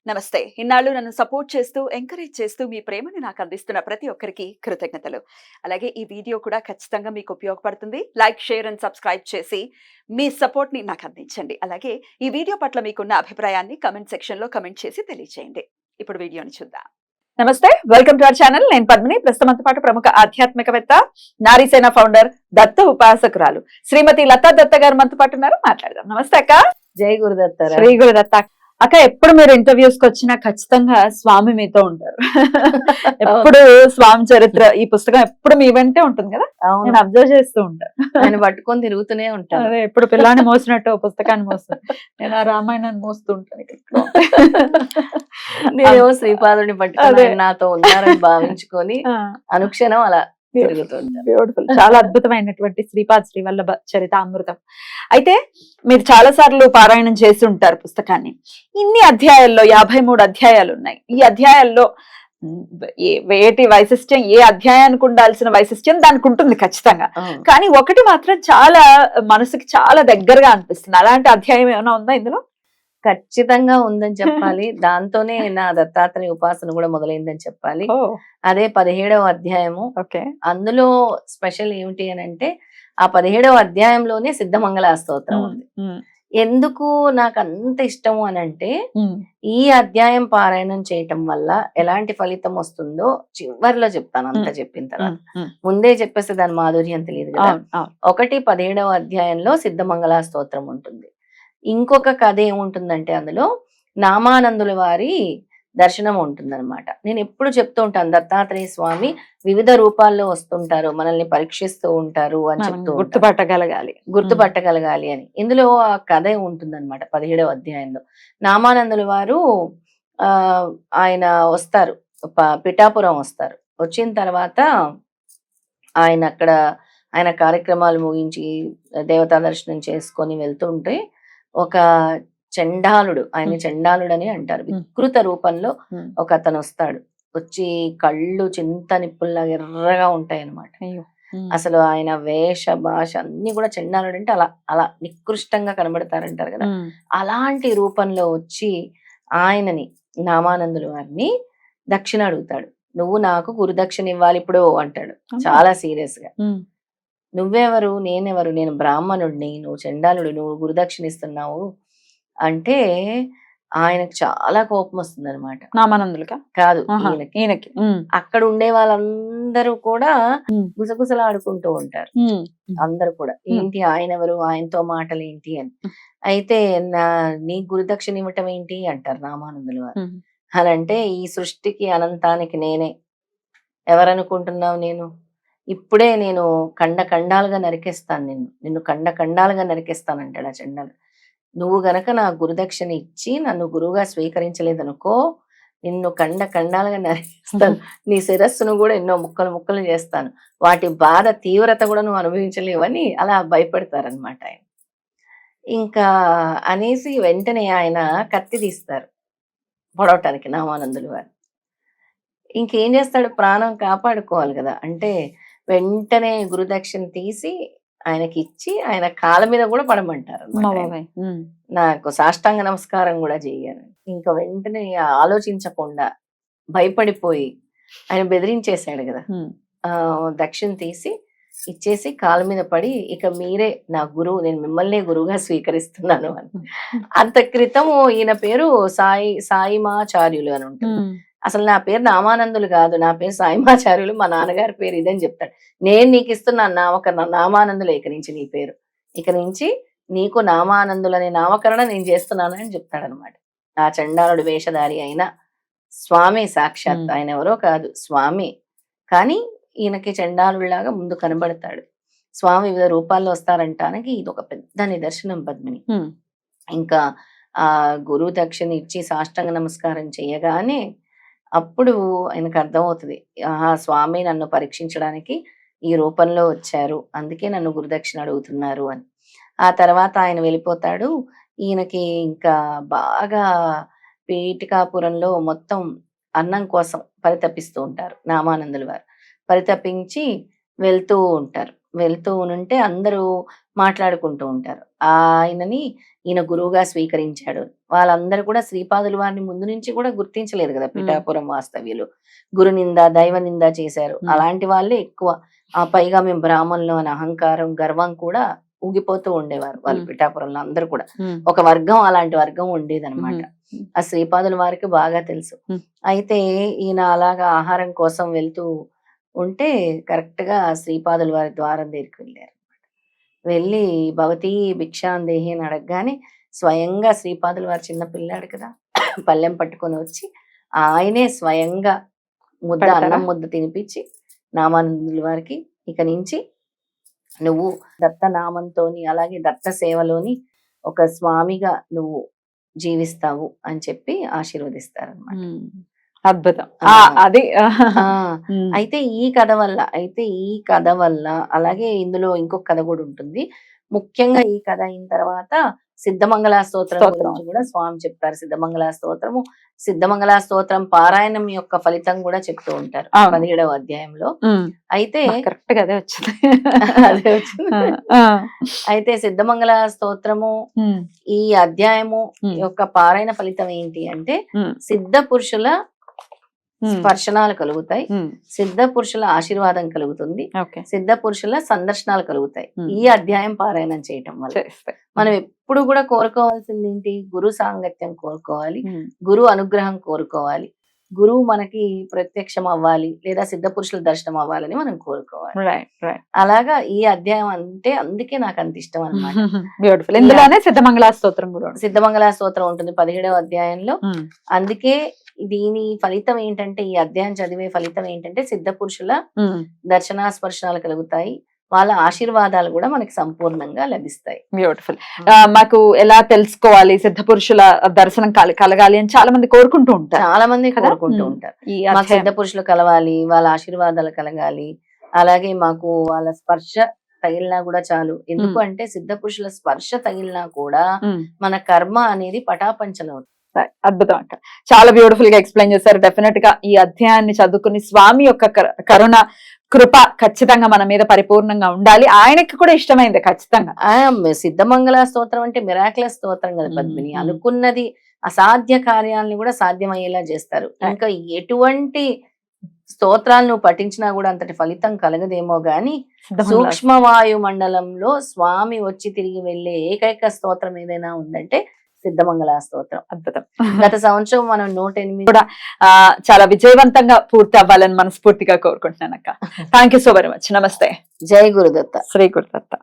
నమస్తే. ఇన్నాళ్ళు నన్ను సపోర్ట్ చేస్తూ, ఎంకరేజ్ చేస్తూ మీ ప్రేమని నాకు అందిస్తున్న ప్రతి ఒక్కరికి కృతజ్ఞతలు. అలాగే ఈ వీడియో కూడా ఖచ్చితంగా మీకు ఉపయోగపడుతుంది. లైక్, షేర్ అండ్ సబ్స్క్రైబ్ చేసి మీ సపోర్ట్‌ని నాకు అందించండి. అలాగే ఈ వీడియో పట్ల మీకున్న అభిప్రాయాన్ని కామెంట్ సెక్షన్‌లో కామెంట్ చేసి తెలియజేయండి. ఇప్పుడు వీడియోని చూద్దాం. నమస్తే, వెల్కమ్ టు అవర్ ఛానల్. నేను పద్మిని. ప్రస్తుతం మనతో పాటు ప్రముఖ ఆధ్యాత్మికవేత్త, నారీసేన ఫౌండర్, దత్త ఉపాసకురాలు శ్రీమతి లతా దత్త గారు మనతో పాటు ఉన్నారు. మాట్లాడదాం. నమస్తే అక్క. జై గురుదత్త. శ్రీ గురుదత్త అక్క. ఎప్పుడు మీరు ఇంటర్వ్యూస్ కి వచ్చినా ఖచ్చితంగా స్వామి మీతో ఉంటారు. ఎప్పుడు స్వామి చరిత్ర ఈ పుస్తకం ఎప్పుడు మీ వెంటే ఉంటుంది కదా, నేను అబ్జర్వ్ చేస్తూ ఉంటాను. ఆయన పట్టుకొని తిరుగుతూనే ఉంటాను. అదే ఎప్పుడు పిల్లాన్ని మోసినట్టు పుస్తకాన్ని మోస్తాను. నేను ఆ రామాయణాన్ని మోస్తూ ఉంటాను. నేనేమో శ్రీపాదుని పట్టుకొని నాతో ఉన్నారని భావించుకొని అనుక్షణం అలా బ్యూటిఫుల్. చాలా అద్భుతమైనటువంటి శ్రీపాద్ శ్రీవల్లభ చరితామృతం. అయితే మీరు చాలా సార్లు పారాయణం చేసి ఉంటారు పుస్తకాన్ని. ఇన్ని అధ్యాయాల్లో 53 అధ్యాయాలు ఉన్నాయి. ఈ అధ్యాయాల్లో వేటి వైశిష్ట్యం, ఏ అధ్యాయానికి ఉండాల్సిన వైశిష్ట్యం దానికి ఉంటుంది ఖచ్చితంగా. కానీ ఒకటి మాత్రం చాలా మనసుకి చాలా దగ్గరగా అనిపిస్తుంది. అలాంటి అధ్యాయం ఏమైనా ఉందా ఇందులో? ఖచ్చితంగా ఉందని చెప్పాలి. దాంతోనే నా దత్తాత్రేయ ఉపాసన కూడా మొదలైందని చెప్పాలి. అదే 17వ అధ్యాయము. అందులో స్పెషల్ ఏమిటి అని అంటే, ఆ 17వ అధ్యాయంలోనే సిద్ధమంగళ స్తోత్రం ఉంది. ఎందుకు నాకు అంత ఇష్టము అని అంటే, ఈ అధ్యాయం పారాయణం చేయటం వల్ల ఎలాంటి ఫలితం వస్తుందో చివరిలో చెప్తాను. అంత చెప్పిన తర్వాత ముందే చెప్పేస్తే దాని మాధుర్యం తెలియదు కదా. ఒకటి 17వ అధ్యాయంలో సిద్ధమంగళ స్తోత్రం ఉంటుంది. ఇంకొక కథ ఏముంటుందంటే, అందులో నామానందుల వారి దర్శనం ఉంటుందన్నమాట. నేను ఎప్పుడు చెప్తూ ఉంటాను, దత్తాత్రేయ స్వామి వివిధ రూపాల్లో వస్తుంటారు, మనల్ని పరీక్షిస్తూ ఉంటారు అని చెప్తూ గుర్తుపట్టగలగాలి అని. ఇందులో ఆ కథ ఉంటుందన్నమాట. 17వ అధ్యాయంలో నామానందుల వారు ఆయన వస్తారు, పిఠాపురం వస్తారు. వచ్చిన తర్వాత ఆయన కార్యక్రమాలు ముగించి దేవతా దర్శనం చేసుకొని వెళ్తుంటే ఒక చండాలుడు, ఆయన చండాలుడు అని అంటారు, వికృత రూపంలో ఒక అతను వస్తాడు. వచ్చి కళ్ళు చింత నిప్పుల్లాగా ఎర్రగా ఉంటాయి అన్నమాట. అసలు ఆయన వేష భాష అన్ని కూడా చండాలుడు అంటే అలా అలా నికృష్టంగా కనబడతారంటారు కదా. అలాంటి రూపంలో వచ్చి ఆయనని, నామానందుల వారిని దక్షిణ అడుగుతాడు. నువ్వు నాకు గురుదక్షిణ ఇవ్వాలి ఇప్పుడు అంటాడు చాలా సీరియస్ గా. నువ్వెవరు, నేనెవరు, నేను బ్రాహ్మణుడిని, నువ్వు చండాలుడు, నువ్వు గురుదక్షిణ ఇస్తున్నావు అంటే ఆయనకు చాలా కోపం వస్తుంది అనమాట. నామానందులకా కాదు, ఈయనకి. అక్కడ ఉండే వాళ్ళందరూ కూడా గుసగుసలు ఆడుకుంటూ ఉంటారు. అందరూ కూడా ఏంటి, ఆయన ఎవరు, ఆయనతో మాటలు ఏంటి అని. అయితే నీ గురుదక్షిణ ఇవ్వటం ఏంటి అంటారు నామానందుల వారు. అని అంటే, ఈ సృష్టికి అనంతానికి నేనే, ఎవరనుకుంటున్నావు నేను, ఇప్పుడే నేను ఖండాలుగా నరికేస్తాను, నిన్ను ఖండాలుగా నరికేస్తానంటాడు ఆ చండాలు. నువ్వు గనక నా గురుదక్షిణ ఇచ్చి నన్ను గురువుగా స్వీకరించలేదనుకో, నిన్ను ఖండాలుగా నరికేస్తాను, నీ శిరస్సును కూడా ఎన్నో ముక్కలు చేస్తాను, వాటి బాధ తీవ్రత కూడా నువ్వు అనుభవించలేవని అలా భయపెడతారనమాట ఆయన. ఇంకా అనేసి వెంటనే ఆయన కత్తి తీస్తారు పొడవటానికి నామానందుల వారు. ఇంకేం చేస్తాడు, ప్రాణం కాపాడుకోవాలి కదా. అంటే వెంటనే గురుదక్షిణ తీసి ఆయనకి ఇచ్చి ఆయన కాళ్ళ మీద కూడా పడమంటారు. నాకు సాష్టాంగ నమస్కారం కూడా చెయ్యాను. ఇంకా వెంటనే ఆలోచించకుండా భయపడిపోయి, ఆయన బెదిరించేశాడు కదా, దక్షిణ తీసి ఇచ్చేసి కాళ్ళ మీద పడి, ఇక మీరే నా గురువు, నేను మిమ్మల్నే గురువుగా స్వీకరిస్తున్నాను అని. అంత క్రితము ఈయన పేరు సాయిమాచార్యులు అని ఉంటుంది. అసలు నా పేరు నామానందులు కాదు, నా పేరు సాయిమాచార్యులు, మా నాన్నగారి పేరు ఇదని చెప్తాడు. నేను నీకు ఇస్తున్నాను నామానందులు, ఇక నుంచి నీ పేరు, ఇక నుంచి నీకు నామానందులు అనే నామకరణ నేను చేస్తున్నాను అని చెప్తాడు అనమాట. ఆ చండాలుడు వేషధారి అయిన స్వామి, సాక్షాత్ ఆయన ఎవరో కాదు, స్వామి. కానీ ఈయనకి చండాలుడిలాగా ముందు కనబడతాడు. స్వామి వివిధ రూపాల్లో వస్తారంటానికి ఇది ఒక పెద్ద నిదర్శనం పద్మిని. ఇంకా ఆ గురువు దక్షిణ ఇచ్చి సాష్టాంగ నమస్కారం చేయగానే అప్పుడు ఆయనకు అర్థమవుతుంది, స్వామి నన్ను పరీక్షించడానికి ఈ రూపంలో వచ్చారు, అందుకే నన్ను గురుదక్షిణ అడుగుతున్నారు అని. ఆ తర్వాత ఆయన వెళ్ళిపోతాడు. ఈయనకి ఇంకా బాగా పీఠికాపురంలో మొత్తం అన్నం కోసం పరితపిస్తూ ఉంటారు నామానందుల వారు. పరితపించి వెళ్తూ ఉంటారు. వెళ్తూ ఉంటే అందరూ మాట్లాడుకుంటూ ఉంటారు. ఈయన గురువుగా స్వీకరించాడు. వాళ్ళందరూ కూడా శ్రీపాదుల వారిని ముందు నుంచి కూడా గుర్తించలేదు కదా పిఠాపురం వాస్తవ్యులు. గురు నింద, దైవ నింద చేశారు. అలాంటి వాళ్ళే ఎక్కువ. పైగా మేము బ్రాహ్మణులు అని అహంకారం, గర్వం కూడా ఊగిపోతూ ఉండేవారు వాళ్ళు పిఠాపురంలో అందరూ కూడా. ఒక వర్గం, అలాంటి వర్గం ఉండేదన్నమాట. ఆ శ్రీపాదుల వారికి బాగా తెలుసు. అయితే ఈయన అలాగా ఆహారం కోసం వెళ్తూ ఉంటే కరెక్ట్ గా శ్రీపాదుల వారి ద్వారం దగ్గరికి వెళ్ళారు. వెళ్ళి భవతి భిక్షాందేహి అని అడగగానే స్వయంగా శ్రీపాదుల వారు చిన్న పిల్లాడు కదా పళ్ళెం పట్టుకొని వచ్చి ఆయనే స్వయంగా అన్నం ముద్ద తినిపించి నామానందుల వారికి ఇక నుంచి నువ్వు దత్త నామంతోని అలాగే దత్త సేవలోని ఒక స్వామిగా నువ్వు జీవిస్తావు అని చెప్పి ఆశీర్వదిస్తారన్నమాట. అద్భుతం. అది అయితే ఈ కథ వల్ల అలాగే ఇందులో ఇంకొక కథ కూడా ఉంటుంది. ముఖ్యంగా ఈ కథ అయిన తర్వాత సిద్ధమంగళ స్తోత్రం గురించి కూడా స్వామి చెప్తారు. సిద్ధమంగళ స్తోత్రం పారాయణం యొక్క ఫలితం కూడా చెప్తూ ఉంటారు 17వ అధ్యాయంలో. అయితే కరెక్ట్ గా అదే వచ్చింది. అయితే సిద్ధమంగళ స్తోత్రము ఈ అధ్యాయము యొక్క పారాయణ ఫలితం ఏంటి అంటే సిద్ధ పురుషుల స్పర్శనాలు కలుగుతాయి, సిద్ధ పురుషుల ఆశీర్వాదం కలుగుతుంది, సిద్ధ పురుషుల సందర్శనాలు కలుగుతాయి ఈ అధ్యాయం పారాయణం చేయటం వల్ల. మనం ఎప్పుడు కూడా కోరుకోవాల్సింది ఏంటి? గురు సాంగత్యం కోరుకోవాలి, గురు అనుగ్రహం కోరుకోవాలి, గురువు మనకి ప్రత్యక్షం అవ్వాలి లేదా సిద్ధ పురుషుల దర్శనం అవ్వాలని మనం కోరుకోవాలి. అలాగా ఈ అధ్యాయం అంటే అందుకే నాకు అంత ఇష్టం అన్నమాట. బ్యూటిఫుల్. ఇందులోనే సిద్ధమంగళ స్తోత్రం కూడా సిద్ధమంగళ స్తోత్రం ఉంటుంది 17వ అధ్యాయంలో. అందుకే దీని ఫలితం ఏంటంటే, ఈ అధ్యాయం చదివే ఫలితం ఏంటంటే సిద్ధ పురుషుల దర్శన స్పర్శనాలు కలుగుతాయి, వాళ్ళ ఆశీర్వాదాలు కూడా మనకి సంపూర్ణంగా లభిస్తాయి. బ్యూటిఫుల్. మాకు ఎలా తెలుసుకోవాలి సిద్ధ పురుషుల దర్శనం కలగాలి అని చాలా మంది కోరుకుంటూ ఉంటారు. మాకు సిద్ధ పురుషులు కలవాలి, వాళ్ళ ఆశీర్వాదాలు కలగాలి, అలాగే మాకు వాళ్ళ స్పర్శ తగిలినా కూడా చాలు. ఎందుకు అంటే సిద్ధ పురుషుల స్పర్శ తగిలినా కూడా మన కర్మ అనేది పటాపంచలవుతుంది. అద్భుతం అక్క, చాలా బ్యూటిఫుల్ గా ఎక్స్ప్లెయిన్ చేశారు. డెఫినెట్ గా ఈ అధ్యాయాన్ని చదువుకుని స్వామి యొక్క కరుణ కృప ఖచ్చితంగా మన మీద పరిపూర్ణంగా ఉండాలి. ఆయనకి కూడా ఇష్టమైంది ఖచ్చితంగా. సిద్ధమంగళ స్తోత్రం అంటే మిరాక్యులస్ స్తోత్రం కదా పద్మిని. అనుకున్నది అసాధ్య కార్యాలని కూడా సాధ్యమయ్యేలా చేస్తారు. ఇంకా ఎటువంటి స్తోత్రాలు నువ్వు పఠించినా కూడా అంతటి ఫలితం కలగదేమో గాని సూక్ష్మ వాయు మండలంలో స్వామి వచ్చి తిరిగి వెళ్లే ఏకైక స్తోత్రం ఏదైనా ఉందంటే సిద్ధమంగళ స్తోత్రం. అద్భుతం. గత సంవత్సరం మనం 108 కూడా చాలా విజయవంతంగా పూర్తి అవ్వాలని మనస్ఫూర్తిగా కోరుకుంటున్నాను అక్క. Thank you so very much. నమస్తే. జై గురుదత్త. శ్రీ గురుదత్త.